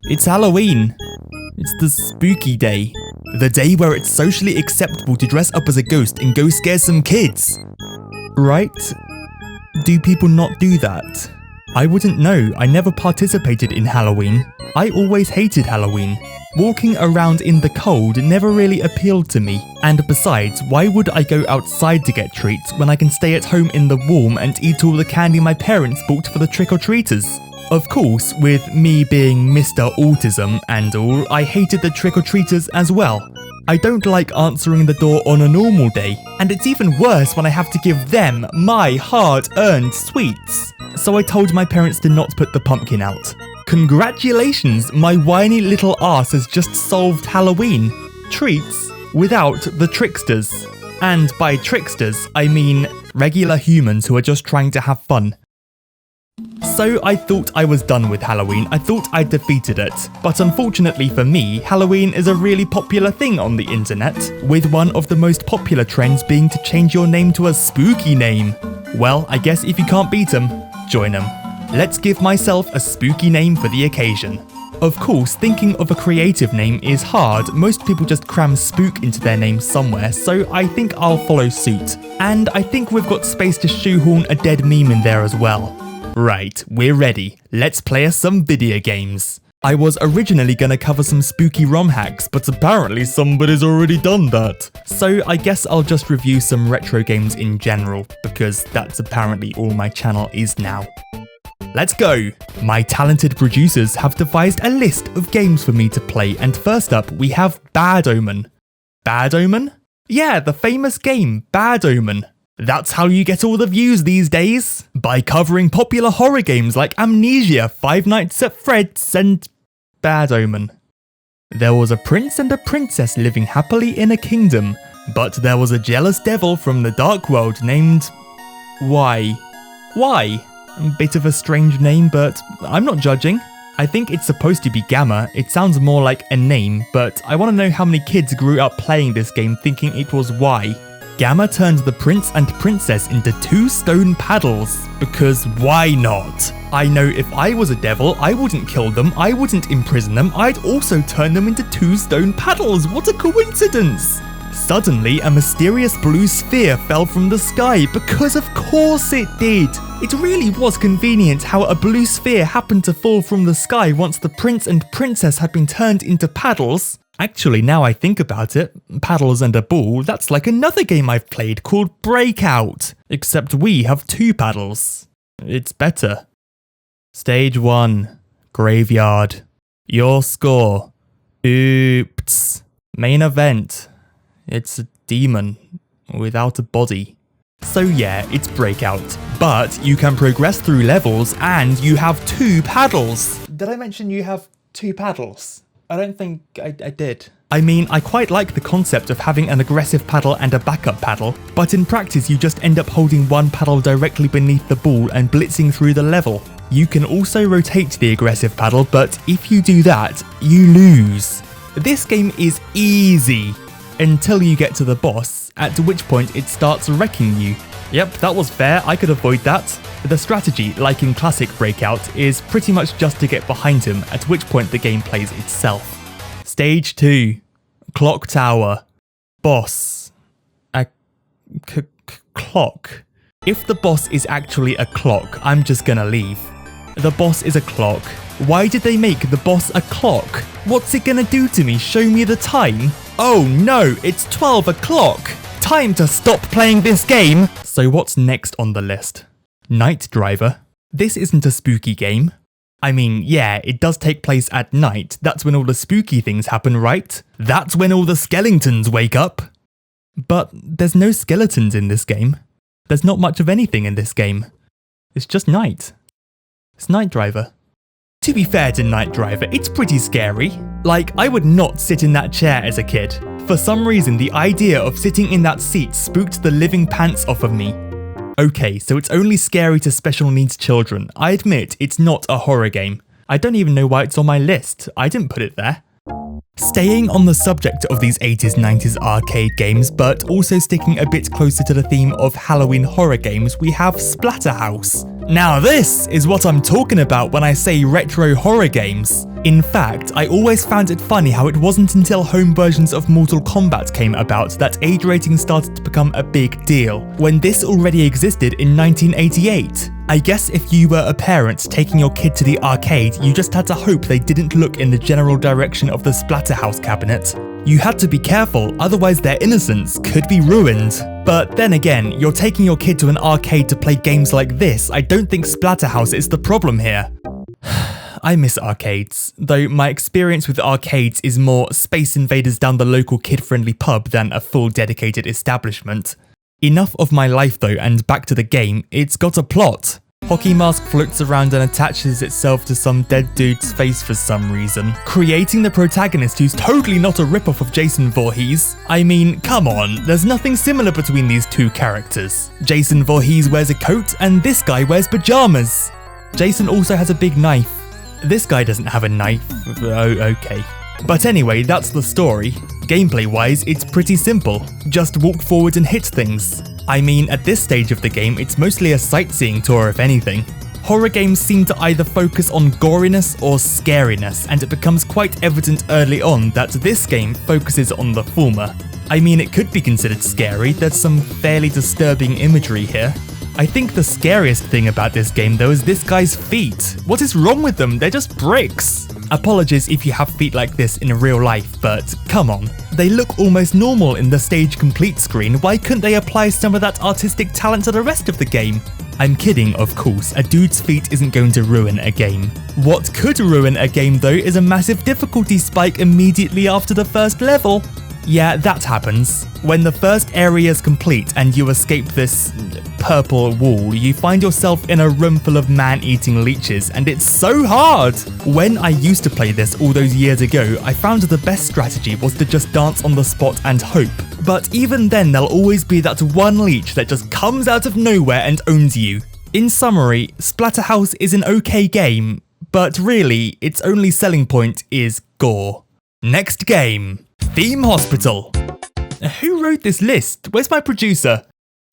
It's Halloween. It's the spooky day. The day where it's socially acceptable to dress up as a ghost and go scare some kids. Right? Do people not do that? I wouldn't know. I never participated in Halloween. I always hated Halloween. Walking around in the cold never really appealed to me. And besides, why would I go outside to get treats when I can stay at home in the warm and eat all the candy my parents bought for the trick-or-treaters? Of course, with me being Mr. Autism and all, I hated the trick-or-treaters as well. I don't like answering the door on a normal day, and it's even worse when I have to give them my hard-earned sweets. So I told my parents to not put the pumpkin out. Congratulations, my whiny little ass has just solved Halloween. Treats without the tricksters. And by tricksters, I mean regular humans who are just trying to have fun. So I thought I was done with Halloween, I thought I'd defeated it. But unfortunately for me, Halloween is a really popular thing on the internet, with one of the most popular trends being to change your name to a spooky name. Well, I guess if you can't beat them, join them. Let's give myself a spooky name for the occasion. Of course, thinking of a creative name is hard. Most people just cram spook into their name somewhere, so I think I'll follow suit. And I think we've got space to shoehorn a dead meme in there as well. Right, we're ready. Let's play us some video games. I was originally gonna cover some spooky ROM hacks, but apparently somebody's already done that. So I guess I'll just review some retro games in general, because that's apparently all my channel is now. Let's go! My talented producers have devised a list of games for me to play, and first up we have Bad Omen. Bad Omen? Yeah, the famous game Bad Omen. That's how you get all the views these days, by covering popular horror games like Amnesia, Five Nights at Freddy's and Bad Omen. There was a prince and a princess living happily in a kingdom, but there was a jealous devil from the dark world named... Why? Bit of a strange name, but I'm not judging. I think it's supposed to be Gamma. It sounds more like a name, but I want to know how many kids grew up playing this game thinking it was Y. Gamma turned the prince and princess into 2 stone paddles, because why not? I know if I was a devil, I wouldn't kill them, I wouldn't imprison them, I'd also turn them into 2 stone paddles. What a coincidence! Suddenly, a mysterious blue sphere fell from the sky, because of course it did! It really was convenient how a blue sphere happened to fall from the sky once the prince and princess had been turned into paddles. Actually, now I think about it, paddles and a ball, that's like another game I've played called Breakout. Except we have 2 paddles. It's better. Stage 1. Graveyard. Your score. Oops. Main event. It's a demon without a body. So yeah, it's Breakout, but you can progress through levels and you have 2 paddles. Did I mention you have 2 paddles? I don't think I did. I mean, I quite like the concept of having an aggressive paddle and a backup paddle, but in practice you just end up holding one paddle directly beneath the ball and blitzing through the level. You can also rotate the aggressive paddle, but if you do that, you lose. This game is easy until you get to the boss, at which point it starts wrecking you. Yep, that was fair, I could avoid that. The strategy, like in classic Breakout, is pretty much just to get behind him, at which point the game plays itself. Stage 2. Clock Tower. Boss. A clock. If the boss is actually a clock, I'm just gonna leave. The boss is a clock. Why did they make the boss a clock? What's it gonna do to me? Show me the time? Oh no, it's 12 o'clock! Time to stop playing this game! So what's next on the list? Night Driver. This isn't a spooky game. I mean, yeah, it does take place at night. That's when all the spooky things happen, right? That's when all the skeletons wake up. But there's no skeletons in this game. There's not much of anything in this game. It's just night. It's Night Driver. To be fair to Night Driver, it's pretty scary. Like, I would not sit in that chair as a kid. For some reason, the idea of sitting in that seat spooked the living pants off of me. Okay, so it's only scary to special needs children. I admit, it's not a horror game. I don't even know why it's on my list. I didn't put it there. Staying on the subject of these 80s, 90s arcade games, but also sticking a bit closer to the theme of Halloween horror games, we have Splatterhouse. Now this is what I'm talking about when I say retro horror games. In fact, I always found it funny how it wasn't until home versions of Mortal Kombat came about that age rating started to become a big deal, when this already existed in 1988. I guess if you were a parent taking your kid to the arcade, you just had to hope they didn't look in the general direction of the Splatterhouse cabinet. You had to be careful, otherwise their innocence could be ruined. But then again, you're taking your kid to an arcade to play games like this. I don't think Splatterhouse is the problem here. I miss arcades, though my experience with arcades is more Space Invaders down the local kid-friendly pub than a full dedicated establishment. Enough of my life though, and back to the game, it's got a plot. Hockey Mask floats around and attaches itself to some dead dude's face for some reason, creating the protagonist who's totally not a ripoff of Jason Voorhees. I mean, come on, there's nothing similar between these two characters. Jason Voorhees wears a coat and this guy wears pajamas. Jason also has a big knife. This guy doesn't have a knife. Oh, okay. But anyway, that's the story. Gameplay-wise, it's pretty simple. Just walk forward and hit things. I mean, at this stage of the game, it's mostly a sightseeing tour if anything. Horror games seem to either focus on goriness or scariness, and it becomes quite evident early on that this game focuses on the former. I mean, it could be considered scary, there's some fairly disturbing imagery here. I think the scariest thing about this game though is this guy's feet. What is wrong with them? They're just bricks. Apologies if you have feet like this in real life, but come on. They look almost normal in the stage complete screen, why couldn't they apply some of that artistic talent to the rest of the game? I'm kidding, of course, a dude's feet isn't going to ruin a game. What could ruin a game though is a massive difficulty spike immediately after the first level. Yeah, that happens. When the first area is complete and you escape this purple wall, you find yourself in a room full of man-eating leeches, and it's so hard! When I used to play this all those years ago, I found the best strategy was to just dance on the spot and hope. But even then, there'll always be that one leech that just comes out of nowhere and owns you. In summary, Splatterhouse is an okay game, but really, its only selling point is gore. Next game. Theme Hospital. Who wrote this list? Where's my producer?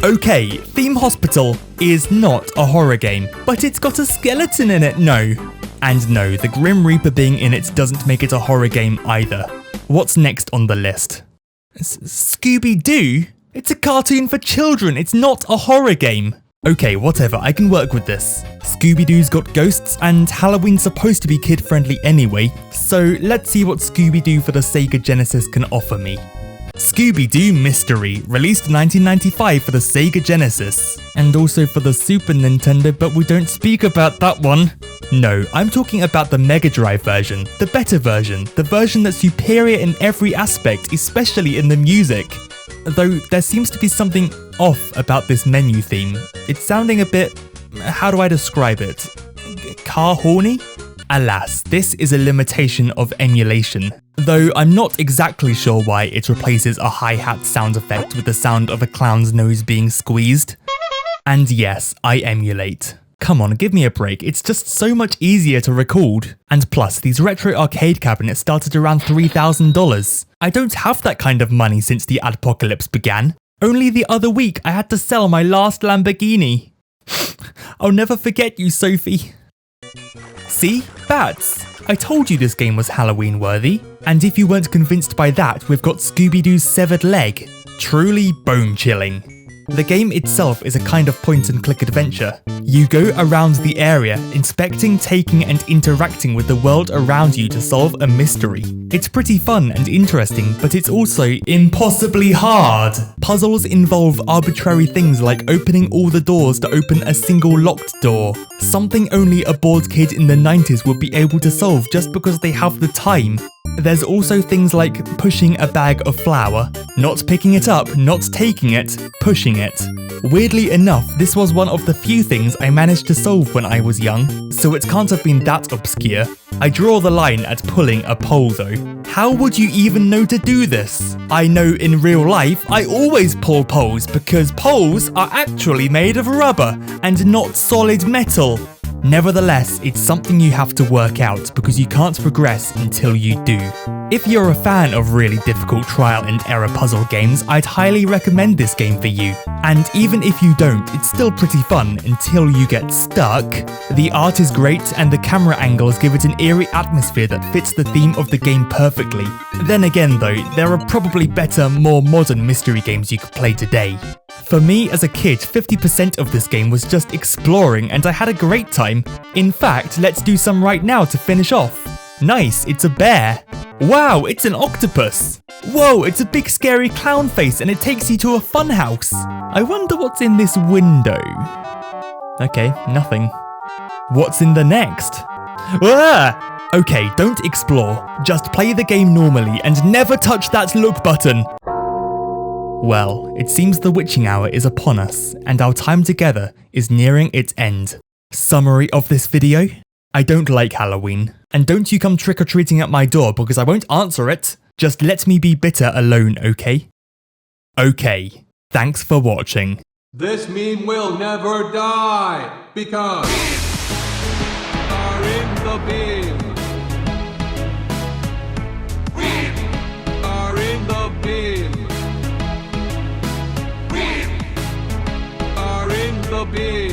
Okay, Theme Hospital is not a horror game, but it's got a skeleton in it, no. And no, the Grim Reaper being in it doesn't make it a horror game either. What's next on the list? Scooby-Doo? It's a cartoon for children, it's not a horror game. Okay, whatever, I can work with this. Scooby-Doo's got ghosts, and Halloween's supposed to be kid-friendly anyway, so let's see what Scooby-Doo for the Sega Genesis can offer me. Scooby-Doo Mystery, released 1995 for the Sega Genesis, and also for the Super Nintendo, but we don't speak about that one. No, I'm talking about the Mega Drive version, the better version, the version that's superior in every aspect, especially in the music. Though there seems to be something off about this menu theme. It's sounding a bit, how do I describe it? Car horny? Alas, this is a limitation of emulation. Though I'm not exactly sure why it replaces a hi-hat sound effect with the sound of a clown's nose being squeezed. And yes, I emulate. Come on, give me a break, it's just so much easier to record. And plus, these retro arcade cabinets started around $3,000. I don't have that kind of money since the adpocalypse began. Only the other week I had to sell my last Lamborghini. I'll never forget you, Sophie. See? Bats! I told you this game was Halloween worthy. And if you weren't convinced by that, we've got Scooby-Doo's severed leg. Truly bone-chilling. The game itself is a kind of point-and-click adventure. You go around the area, inspecting, taking and interacting with the world around you to solve a mystery. It's pretty fun and interesting, but it's also impossibly hard. Puzzles involve arbitrary things like opening all the doors to open a single locked door. Something only a bored kid in the 90s would be able to solve just because they have the time. There's also things like pushing a bag of flour, not picking it up, not taking it, pushing it. Weirdly enough, this was one of the few things I managed to solve when I was young, so it can't have been that obscure. I draw the line at pulling a pole though. How would you even know to do this? I know in real life I always pull poles because poles are actually made of rubber and not solid metal. Nevertheless, it's something you have to work out because you can't progress until you do. If you're a fan of really difficult trial and error puzzle games, I'd highly recommend this game for you. And even if you don't, it's still pretty fun until you get stuck. The art is great and the camera angles give it an eerie atmosphere that fits the theme of the game perfectly. Then again though, there are probably better, more modern mystery games you could play today. For me as a kid, 50% of this game was just exploring and I had a great time. In fact, let's do some right now to finish off. Nice, it's a bear. Wow, it's an octopus. Whoa, it's a big scary clown face and it takes you to a funhouse. I wonder what's in this window. Okay, nothing. What's in the next? Ah! Okay, don't explore. Just play the game normally and never touch that look button. Well, it seems the witching hour is upon us, and our time together is nearing its end. Summary of this video? I don't like Halloween, and don't you come trick-or-treating at my door because I won't answer it. Just let me be bitter alone, okay? Okay, thanks for watching. This meme will never die, because are in the bin. Are in the bin. Are in the bin.